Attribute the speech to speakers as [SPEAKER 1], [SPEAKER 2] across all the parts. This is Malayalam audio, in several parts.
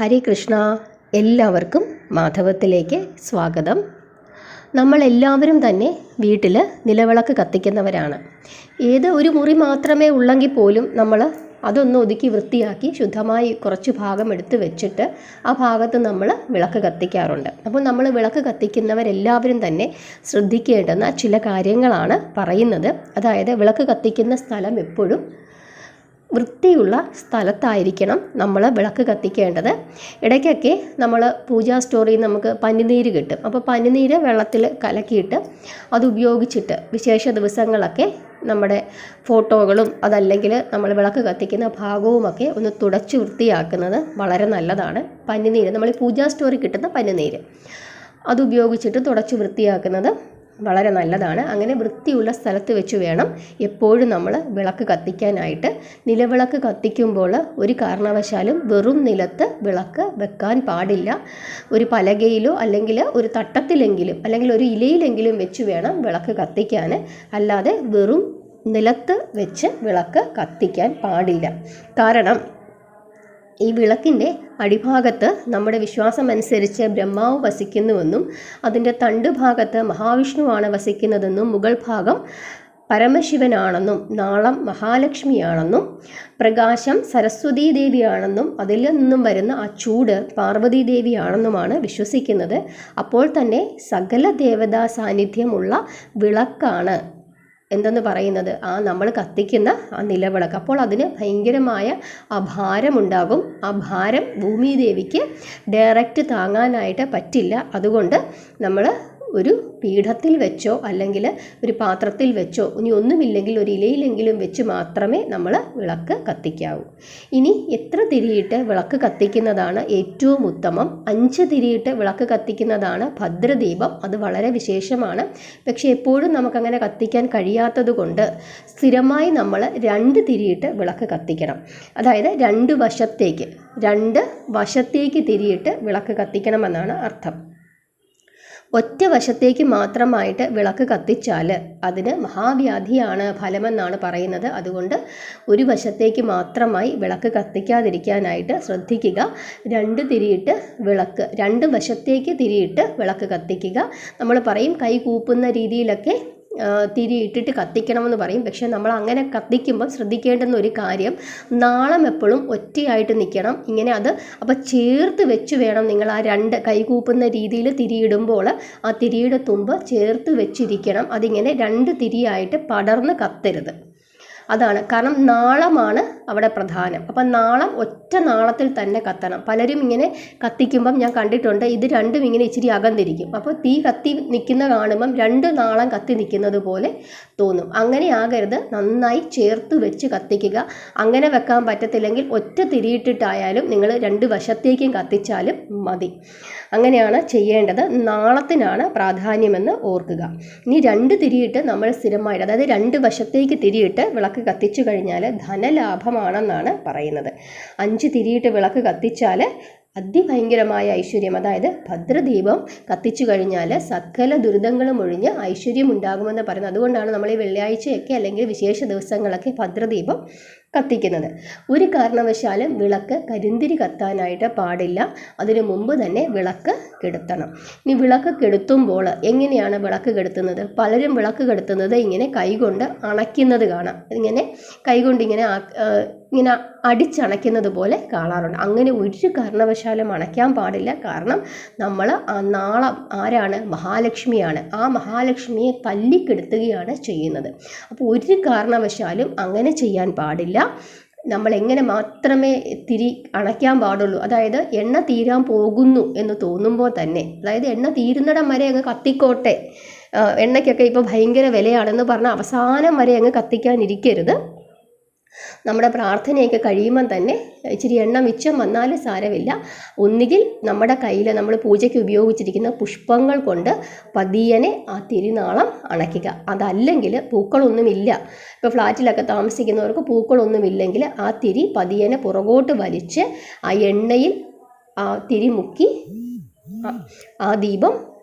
[SPEAKER 1] ഹരേ കൃഷ്ണ. എല്ലാവർക്കും മാധവത്തിലേക്ക് സ്വാഗതം. നമ്മളെല്ലാവരും തന്നെ വീട്ടിൽ നിലവിളക്ക് കത്തിക്കുന്നവരാണ്. ഏത് ഒരു മുറി മാത്രമേ ഉള്ളെങ്കിൽ പോലും നമ്മൾ അതൊന്ന് ഒതുക്കി വൃത്തിയാക്കി ശുദ്ധമായി കുറച്ച് ഭാഗം എടുത്ത് വെച്ചിട്ട് ആ ഭാഗത്ത് നമ്മൾ വിളക്ക് കത്തിക്കാറുണ്ട്. അപ്പോൾ നമ്മൾ വിളക്ക് കത്തിക്കുന്നവരെല്ലാവരും തന്നെ ശ്രദ്ധിക്കേണ്ടുന്ന ചില കാര്യങ്ങളാണ് പറയുന്നത്. അതായത് വിളക്ക് കത്തിക്കുന്ന സ്ഥലം എപ്പോഴും വൃത്തിയുള്ള സ്ഥലത്തായിരിക്കണം നമ്മൾ വിളക്ക് കത്തിക്കേണ്ടത്. ഇടയ്ക്കൊക്കെ നമ്മൾ പൂജാ സ്റ്റോറിൽ നിന്ന് നമുക്ക് പനിനീര് കിട്ടും. അപ്പോൾ പനിനീര് വെള്ളത്തിൽ കലക്കിയിട്ട് അത് ഉപയോഗിച്ചിട്ട് വിശേഷ ദിവസങ്ങളൊക്കെ നമ്മുടെ ഫോട്ടോകളും അതല്ലെങ്കിൽ നമ്മൾ വിളക്ക് കത്തിക്കുന്ന ഭാഗവുമൊക്കെ ഒന്ന് തുടച്ച് വൃത്തിയാക്കുന്നത് വളരെ നല്ലതാണ്. പനിനീര് നമ്മൾ പൂജാ സ്റ്റോറിൽ കിട്ടുന്ന പനിനീര് അതുപയോഗിച്ചിട്ട് തുടച്ച് വൃത്തിയാക്കുന്നത് വളരെ നല്ലതാണ്. അങ്ങനെ വൃത്തിയുള്ള സ്ഥലത്ത് വെച്ച് വേണം എപ്പോഴും നമ്മൾ വിളക്ക് കത്തിക്കാനായിട്ട്. നിലവിളക്ക് കത്തിക്കുമ്പോൾ ഒരു കാരണവശാലും വെറും നിലത്ത് വിളക്ക് വെക്കാൻ പാടില്ല. ഒരു പലകയിലോ അല്ലെങ്കിൽ ഒരു തട്ടത്തിലെങ്കിലും അല്ലെങ്കിൽ ഒരു ഇലയിലെങ്കിലും വെച്ച് വേണം വിളക്ക് കത്തിക്കാൻ. അല്ലാതെ വെറും നിലത്ത് വെച്ച് വിളക്ക് കത്തിക്കാൻ പാടില്ല. കാരണം ഈ വിളക്കിൻ്റെ അടിഭാഗത്ത് നമ്മുടെ വിശ്വാസം അനുസരിച്ച് ബ്രഹ്മാവ് വസിക്കുന്നുവെന്നും അതിൻ്റെ തണ്ട് ഭാഗത്ത് മഹാവിഷ്ണുവാണ് വസിക്കുന്നതെന്നും മുകൾ ഭാഗം പരമശിവനാണെന്നും നാളം മഹാലക്ഷ്മിയാണെന്നും പ്രകാശം സരസ്വതീ ദേവിയാണെന്നും അതിൽ നിന്നും വരുന്ന ആ ചൂട് പാർവതീ ദേവിയാണെന്നുമാണ് വിശ്വസിക്കുന്നത്. അപ്പോൾ തന്നെ സകല ദേവതാ സാന്നിധ്യമുള്ള വിളക്കാണ് എന്തെന്ന് പറയുന്നത് ആ നമ്മൾ കത്തിക്കുന്ന ആ നിലവിളക്ക്. അപ്പോൾ അതിന് ഭയങ്കരമായ ആ ഭാരമുണ്ടാകും. ആ ഭാരം ഭൂമിദേവിക്ക് ഡയറക്റ്റ് താങ്ങാനായിട്ട് പറ്റില്ല. അതുകൊണ്ട് നമ്മൾ ഒരു പീഠത്തിൽ വെച്ചോ അല്ലെങ്കിൽ ഒരു പാത്രത്തിൽ വെച്ചോ ഇനി ഒന്നുമില്ലെങ്കിൽ ഒരു ഇലയിലെങ്കിലും വെച്ച് മാത്രമേ നമ്മൾ വിളക്ക് കത്തിക്കാവൂ. ഇനി എത്ര തിരിയിട്ട് വിളക്ക് കത്തിക്കുന്നതാണ് ഏറ്റവും ഉത്തമം? 5 തിരിയിട്ട് വിളക്ക് കത്തിക്കുന്നതാണ് ഭദ്രദീപം. അത് വളരെ വിശേഷമാണ്. പക്ഷേ എപ്പോഴും നമുക്കങ്ങനെ കത്തിക്കാൻ കഴിയാത്തത് കൊണ്ട് സ്ഥിരമായി നമ്മൾ 2 തിരിയിട്ട് വിളക്ക് കത്തിക്കണം. അതായത് 2 വശത്തേക്ക് തിരിയിട്ട് വിളക്ക് കത്തിക്കണമെന്നാണ് അർത്ഥം. ഒറ്റ വശത്തേക്ക് മാത്രമായിട്ട് വിളക്ക് കത്തിച്ചാൽ അതിന് മഹാവ്യാധിയാണ് ഫലമെന്നാണ് പറയുന്നത്. അതുകൊണ്ട് ഒരു വശത്തേക്ക് മാത്രമായി വിളക്ക് കത്തിക്കാതിരിക്കാനായിട്ട് ശ്രദ്ധിക്കുക. 2 തിരിയിട്ട് വിളക്ക് 2 വശത്തേക്ക് തിരിയിട്ട് വിളക്ക് കത്തിക്കുക. നമ്മൾ പറയും കൈ കൂപ്പുന്ന രീതിയിലൊക്കെ തിരിയിട്ടിട്ട് കത്തിക്കണമെന്ന് പറയും. പക്ഷെ നമ്മൾ അങ്ങനെ കത്തിക്കുമ്പോൾ ശ്രദ്ധിക്കേണ്ടുന്ന ഒരു കാര്യം, നാളം എപ്പോഴും ഒറ്റയായിട്ട് നിൽക്കണം. ഇങ്ങനെ അത് അപ്പോൾ ചേർത്ത് വെച്ച് വേണം നിങ്ങൾ ആ 2 കൈകൂപ്പുന്ന രീതിയിൽ തിരിയിടുമ്പോൾ ആ തിരിയുടെ തുമ്പ് ചേർത്ത് വെച്ചിരിക്കണം. അതിങ്ങനെ 2 തിരിയായിട്ട് പടർന്ന് കത്തരുത്. അതാണ് കാരണം നാളമാണ് അവിടെ പ്രധാനം. അപ്പം നാളം ഒറ്റ നാളത്തിൽ തന്നെ കത്തണം. പലരും ഇങ്ങനെ കത്തിക്കുമ്പം ഞാൻ കണ്ടിട്ടുണ്ട് ഇത് രണ്ടും ഇങ്ങനെ ഇച്ചിരി അകന്നിരിക്കും. അപ്പോൾ തീ കത്തി നിൽക്കുന്ന കാണുമ്പം 2 നാളം കത്തി നിൽക്കുന്നത് പോലെ തോന്നും. അങ്ങനെ ആകരുത്. നന്നായി ചേർത്ത് വെച്ച് കത്തിക്കുക. അങ്ങനെ വെക്കാൻ പറ്റത്തില്ലെങ്കിൽ ഒറ്റ തിരിയിട്ടിട്ടായാലും നിങ്ങൾ 2 വശത്തേക്കും കത്തിച്ചാലും മതി. അങ്ങനെയാണ് ചെയ്യേണ്ടത്. നാളത്തിനാണ് പ്രാധാന്യമെന്ന് ഓർക്കുക. ഇനി 2 തിരിയിട്ട് നമ്മൾ സ്ഥിരമായിട്ട് അതായത് 2 വശത്തേക്ക് തിരിയിട്ട് വിളക്ക് കത്തിച്ചു കഴിഞ്ഞാൽ ധനലാഭമാണെന്നാണ് പറയുന്നത്. 5 തിരിയിട്ട് വിളക്ക് കത്തിച്ചാൽ അതിഭയങ്കരമായ ഐശ്വര്യം, അതായത് ഭദ്രദീപം കത്തിച്ചു കഴിഞ്ഞാൽ സകല ദുരിതങ്ങളും ഒഴിഞ്ഞ് ഐശ്വര്യം ഉണ്ടാകുമെന്ന് പറയുന്നത്. അതുകൊണ്ടാണ് നമ്മൾ ഈ വെള്ളിയാഴ്ചയൊക്കെ അല്ലെങ്കിൽ വിശേഷ ദിവസങ്ങളൊക്കെ ഭദ്രദീപം കത്തിക്കുന്നത്. ഒരു കാരണവശാലും വിളക്ക് കരിന്തിരി കത്താനായിട്ട് പാടില്ല. അതിനു മുമ്പ് തന്നെ വിളക്ക് കെടുത്തണം. ഇനി വിളക്ക് കെടുത്തുമ്പോൾ എങ്ങനെയാണ് വിളക്ക് കെടുത്തുന്നത്? പലരും വിളക്ക് കെടുത്തുന്നത് ഇങ്ങനെ കൈകൊണ്ട് അണയ്ക്കുന്നത് കാണാം. ഇങ്ങനെ കൈകൊണ്ട് ഇങ്ങനെ അടിച്ചണയ്ക്കുന്നത് പോലെ കാണാറുണ്ട്. അങ്ങനെ ഒരു കാരണവശാലും അണയ്ക്കാൻ പാടില്ല. കാരണം നമ്മൾ ആ നാളം ആരാണ്? മഹാലക്ഷ്മിയാണ്. ആ മഹാലക്ഷ്മിയെ തല്ലിക്കെടുത്തുകയാണ് ചെയ്യുന്നത്. അപ്പോൾ ഒരു കാരണവശാലും അങ്ങനെ ചെയ്യാൻ പാടില്ല. നമ്മൾ എങ്ങനെ മാത്രമേ തിരി അണയ്ക്കാൻ പാടുള്ളൂ? അതായത് എണ്ണ തീരാൻ പോകുന്നു എന്ന് തോന്നുമ്പോൾ തന്നെ, അതായത് എണ്ണ തീരുന്നിടം വരെ അങ്ങ് കത്തിക്കോട്ടെ, എണ്ണയ്ക്കൊക്കെ ഇപ്പോൾ ഭയങ്കര വിലയാണെന്ന് പറഞ്ഞാൽ അവസാനം വരെ അങ്ങ് കത്തിക്കാനിരിക്കരുത്. നമ്മുടെ പ്രാർത്ഥനയൊക്കെ കഴിയുമ്പം തന്നെ ഇച്ചിരി എണ്ണ മിച്ചം വന്നാലും സാരമില്ല. ഒന്നുകിൽ നമ്മുടെ കയ്യിൽ നമ്മൾ പൂജയ്ക്ക് ഉപയോഗിച്ചിരിക്കുന്ന പുഷ്പങ്ങൾ കൊണ്ട് പതിയനെ ആ തിരിനാളം അണയ്ക്കുക. അതല്ലെങ്കിൽ പൂക്കളൊന്നുമില്ല, ഇപ്പോൾ ഫ്ലാറ്റിലൊക്കെ താമസിക്കുന്നവർക്ക് പൂക്കളൊന്നുമില്ലെങ്കിൽ ആ തിരി പതിയനെ പുറകോട്ട് വലിച്ച് ആ എണ്ണയിൽ ആ തിരി മുക്കി ആ ദീപം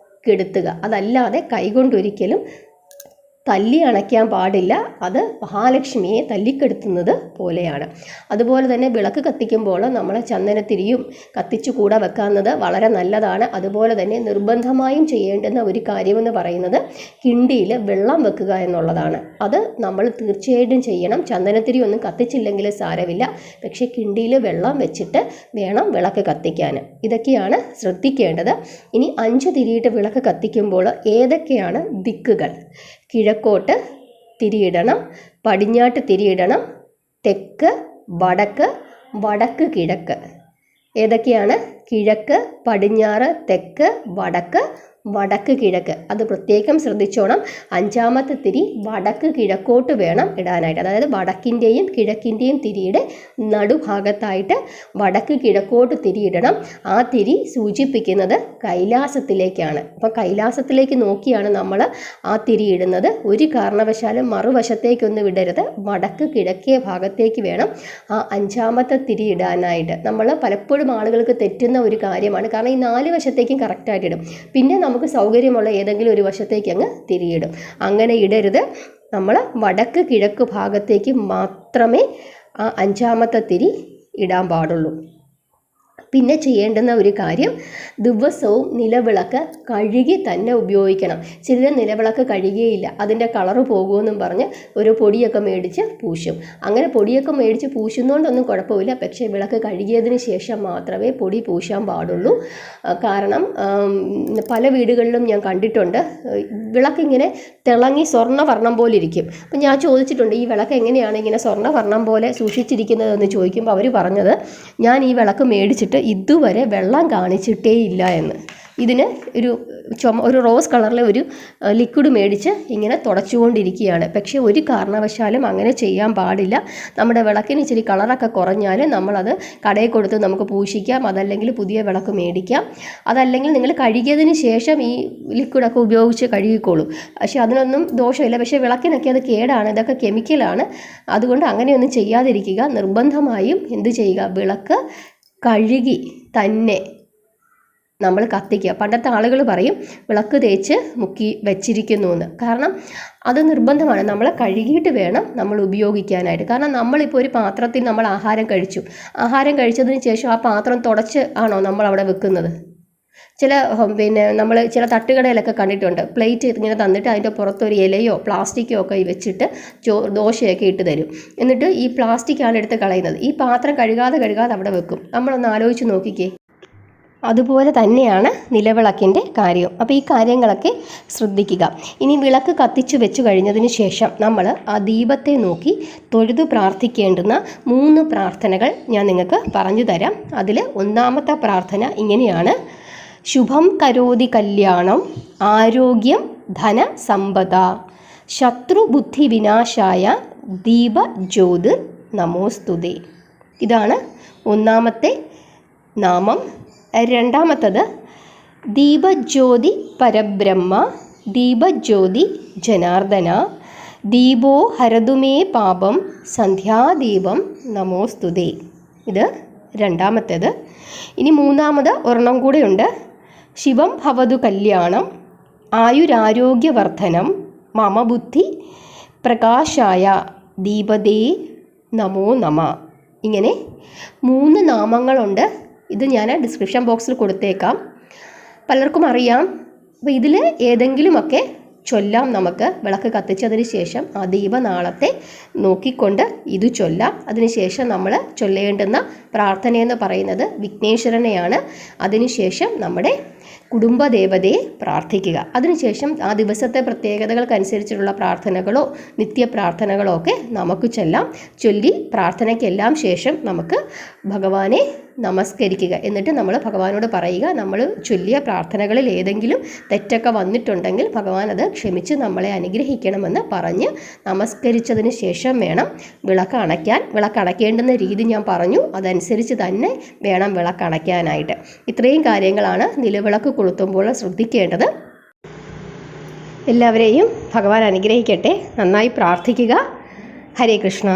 [SPEAKER 1] കെടുത്തുക. അതല്ലാതെ കൈകൊണ്ടൊരിക്കലും തല്ലി അണയ്ക്കാൻ പാടില്ല, അത് മഹാലക്ഷ്മിയെ തല്ലിക്കെടുത്തുന്നത് പോലെയാണ്. അതുപോലെ തന്നെ വിളക്ക് കത്തിക്കുമ്പോൾ നമ്മൾ ചന്ദനത്തിരിയും കത്തിച്ചു കൂടെ വെക്കുന്നത് വളരെ നല്ലതാണ്. അതുപോലെ തന്നെ നിർബന്ധമായും ചെയ്യേണ്ടുന്ന ഒരു കാര്യമെന്ന് പറയുന്നത് കിണ്ടിയിൽ വെള്ളം വെക്കുക എന്നുള്ളതാണ്. അത് നമ്മൾ തീർച്ചയായിട്ടും ചെയ്യണം. ചന്ദനത്തിരി ഒന്നും കത്തിച്ചില്ലെങ്കിൽ സാരമില്ല, പക്ഷേ കിണ്ടിയിൽ വെള്ളം വെച്ചിട്ട് വേണം വിളക്ക് കത്തിക്കാൻ. ഇതൊക്കെയാണ് ശ്രദ്ധിക്കേണ്ടത്. ഇനി 5 തിരിയിട്ട് വിളക്ക് കത്തിക്കുമ്പോൾ ഏതൊക്കെയാണ് ദിക്കുകൾ? കിഴക്കോട്ട് തിരിയിടണം, പടിഞ്ഞാട്ട് തിരിയിടണം, തെക്ക്, വടക്ക്, വടക്ക് കിഴക്ക്. ഏതൊക്കെയാണ്? കിഴക്ക്, പടിഞ്ഞാറ്, തെക്ക്, വടക്ക്, വടക്ക് കിഴക്ക്. അത് പ്രത്യേകം ശ്രദ്ധിച്ചോണം. 5ാമത്തെ തിരി വടക്ക് കിഴക്കോട്ട് വേണം ഇടാനായിട്ട്. അതായത് വടക്കിൻ്റെയും കിഴക്കിൻ്റെയും തിരിയുടെ നടുഭാഗത്തായിട്ട് വടക്ക് കിഴക്കോട്ട് തിരിയിടണം. ആ തിരി സൂചിപ്പിക്കുന്നത് കൈലാസത്തിലേക്കാണ്. അപ്പം കൈലാസത്തിലേക്ക് നോക്കിയാണ് നമ്മൾ ആ തിരി ഇടുന്നത്. ഒരു കാരണവശാലും മറുവശത്തേക്കൊന്നും ഇടരുത്. വടക്ക് കിഴക്കേ ഭാഗത്തേക്ക് വേണം ആ 5ാമത്തെ തിരി ഇടാനായിട്ട്. നമ്മൾ പലപ്പോഴും ആളുകൾക്ക് തെറ്റുന്ന ഒരു കാര്യമാണ്. കാരണം ഈ 4 വശത്തേക്കും കറക്റ്റായിട്ട് ഇടും. പിന്നെ നമുക്ക് സൗകര്യമുള്ള ഏതെങ്കിലും ഒരു വശത്തേക്ക് അങ്ങ് തിരിയിടും. അങ്ങനെ ഇടരുത്. നമ്മൾ വടക്ക് കിഴക്ക് ഭാഗത്തേക്ക് മാത്രമേ ആ 5ാമത്തെ തിരി ഇടാൻ പാടുള്ളൂ. പിന്നെ ചെയ്യേണ്ടുന്ന ഒരു കാര്യം, ദിവസവും നിലവിളക്ക് കഴുകി തന്നെ ഉപയോഗിക്കണം. ചിലർ നിലവിളക്ക് കഴുകിയില്ല, അതിൻ്റെ കളറ് പോകുമെന്നും പറഞ്ഞ് ഒരു പൊടിയൊക്കെ മേടിച്ച് പൂശും. അങ്ങനെ പൊടിയൊക്കെ മേടിച്ച് പൂശുന്നതുകൊണ്ടൊന്നും കുഴപ്പമില്ല. പക്ഷേ വിളക്ക് കഴുകിയതിന് ശേഷം മാത്രമേ പൊടി പൂശാൻ പാടുള്ളൂ. കാരണം പല വീടുകളിലും ഞാൻ കണ്ടിട്ടുണ്ട്, വിളക്കിങ്ങനെ തിളങ്ങി സ്വർണ്ണവർണ്ണം പോലെ ഇരിക്കും. അപ്പം ഞാൻ ചോദിച്ചിട്ടുണ്ട്, ഈ വിളക്ക് എങ്ങനെയാണ് ഇങ്ങനെ സ്വർണ്ണവർണ്ണം പോലെ സൂക്ഷിച്ചിരിക്കുന്നതെന്ന് ചോദിക്കുമ്പോൾ അവർ പറഞ്ഞത്, ഞാൻ ഈ വിളക്ക് മേടിച്ചിട്ട് ഇതുവരെ വെള്ളം കാണിച്ചിട്ടേ ഇല്ല എന്ന്. ഇതിന് ഒരു റോസ് കളറിലെ ഒരു ലിക്വിഡ് മേടിച്ച് ഇങ്ങനെ തുടച്ചുകൊണ്ടിരിക്കുകയാണ്. പക്ഷേ ഒരു കാരണവശാലും അങ്ങനെ ചെയ്യാൻ പാടില്ല. നമ്മുടെ വിളക്കിന് ഇച്ചിരി കളറൊക്കെ കുറഞ്ഞാൽ നമ്മളത് കടയിൽ കൊടുത്ത് നമുക്ക് പൂശിക്കാം. അതല്ലെങ്കിൽ പുതിയ വിളക്ക് മേടിക്കാം. അതല്ലെങ്കിൽ നിങ്ങൾ കഴുകിയതിന് ശേഷം ഈ ലിക്വിഡൊക്കെ ഉപയോഗിച്ച് കഴുകിക്കോളൂ. പക്ഷേ അതിനൊന്നും ദോഷമില്ല. പക്ഷേ വിളക്കിനൊക്കെ അത് കേടാണ്, ഇതൊക്കെ കെമിക്കലാണ്. അതുകൊണ്ട് അങ്ങനെയൊന്നും ചെയ്യാതിരിക്കുക. നിർബന്ധമായും എന്ത് ചെയ്യുക? വിളക്ക് കഴുകി തന്നെ നമ്മൾ കത്തിക്കുക. പണ്ടത്തെ ആളുകൾ പറയും വിളക്ക് തേച്ച് മുക്കി വെച്ചിരിക്കുന്നു എന്ന്. കാരണം അത് നിർബന്ധമാണ്. നമ്മൾ കഴുകിയിട്ട് വേണം നമ്മൾ ഉപയോഗിക്കാനായിട്ട്. കാരണം നമ്മളിപ്പോൾ ഒരു പാത്രത്തിൽ നമ്മൾ ആഹാരം കഴിച്ചതിന് ശേഷം ആ പാത്രം തുടച്ച് ആണോ നമ്മൾ അവിടെ വെക്കുന്നത്? നമ്മൾ ചില തട്ടുകടയിലൊക്കെ കണ്ടിട്ടുണ്ട്, പ്ലേറ്റ് ഇങ്ങനെ തന്നിട്ട് അതിൻ്റെ പുറത്തൊരു ഇലയോ പ്ലാസ്റ്റിക്കോ ഒക്കെ വെച്ചിട്ട് ദോശയൊക്കെ ഇട്ട് തരും. എന്നിട്ട് ഈ പ്ലാസ്റ്റിക്കാണ് എടുത്ത് കളയുന്നത്. ഈ പാത്രം കഴുകാതെ അവിടെ വെക്കും. നമ്മളൊന്ന് ആലോചിച്ച് നോക്കിക്കേ. അതുപോലെ തന്നെയാണ് നിലവിളക്കിൻ്റെ കാര്യം. അപ്പോൾ ഈ കാര്യങ്ങളൊക്കെ ശ്രദ്ധിക്കുക. ഇനി വിളക്ക് കത്തിച്ചു വെച്ച് കഴിഞ്ഞതിന് ശേഷം നമ്മൾ ആ ദീപത്തെ നോക്കി തൊഴുതു പ്രാർത്ഥിക്കേണ്ടുന്ന 3 പ്രാർത്ഥനകൾ ഞാൻ നിങ്ങൾക്ക് പറഞ്ഞു തരാം. അതിൽ 1ാമത്തെ പ്രാർത്ഥന ഇങ്ങനെയാണ്: ശുഭം കരോതി കല്യാണം ആരോഗ്യം ധന സമ്പദ ശത്രുബുദ്ധി വിനാശായ ദീപജ്യോതിർ നമോസ്തുതേ. ഇതാണ് 1ാമത്തെ നാമം. 2ാമത്തത് ദീപജ്യോതി പരബ്രഹ്മ ദീപജ്യോതി ജനാർദ്ദന ദീപോ ഹരതുമേ പാപം സന്ധ്യാദീപം നമോസ്തുതേ. ഇത് 2ാമത്തേത്. ഇനി 3ാമത് ഒരെണ്ണം കൂടെയുണ്ട്. ശിവം ഭവതു കല്യാണം ആയുരാരോഗ്യവർദ്ധനം മമ ബുദ്ധി പ്രകാശായ ദീപദേ നമോ നമ. ഇങ്ങനെ 3 നാമങ്ങളുണ്ട്. ഇത് ഞാൻ ഡിസ്ക്രിപ്ഷൻ ബോക്സിൽ കൊടുത്തേക്കാം. പലർക്കും അറിയാം. അപ്പോൾ ഇതിൽ ഏതെങ്കിലുമൊക്കെ ചൊല്ലാം. നമുക്ക് വിളക്ക് കത്തിച്ചതിന് ശേഷം ആ ദീപനാളത്തെ നോക്കിക്കൊണ്ട് ഇത് ചൊല്ലാം. അതിനുശേഷം നമ്മൾ ചൊല്ലേണ്ടുന്ന പ്രാർത്ഥനയെന്ന് പറയുന്നത് വിഘ്നേശ്വരനെയാണ്. അതിനുശേഷം നമ്മുടെ കുടുംബദേവതയെ പ്രാർത്ഥിക്കുക. അതിനുശേഷം ആ ദിവസത്തെ പ്രത്യേകതകൾക്കനുസരിച്ചുള്ള പ്രാർത്ഥനകളോ നിത്യപ്രാർത്ഥനകളോ ഒക്കെ നമുക്ക് ചൊല്ലാം. ചൊല്ലി പ്രാർത്ഥനയ്ക്കെല്ലാം ശേഷം നമുക്ക് ഭഗവാനെ നമസ്കരിക്കുക. എന്നിട്ട് നമ്മൾ ഭഗവാനോട് പറയുക, നമ്മൾ ചൊല്ലിയ പ്രാർത്ഥനകളിൽ ഏതെങ്കിലും തെറ്റൊക്കെ വന്നിട്ടുണ്ടെങ്കിൽ ഭഗവാൻ അത് ക്ഷമിച്ച് നമ്മളെ അനുഗ്രഹിക്കണമെന്ന് പറഞ്ഞ് നമസ്കരിച്ചതിന് ശേഷം വേണം വിളക്ക് അണയ്ക്കാൻ. വിളക്ക് അണയ്ക്കേണ്ടുന്ന രീതി ഞാൻ പറഞ്ഞു, അതനുസരിച്ച് തന്നെ വേണം വിളക്ക് അണയ്ക്കാനായിട്ട്. ഇത്രയും കാര്യങ്ങളാണ് നിലവിളക്ക് കൊളുത്തുമ്പോൾ ശ്രദ്ധിക്കേണ്ടത്. എല്ലാവരെയും ഭഗവാൻ അനുഗ്രഹിക്കട്ടെ. നന്നായി പ്രാർത്ഥിക്കുക. ഹരേ കൃഷ്ണ.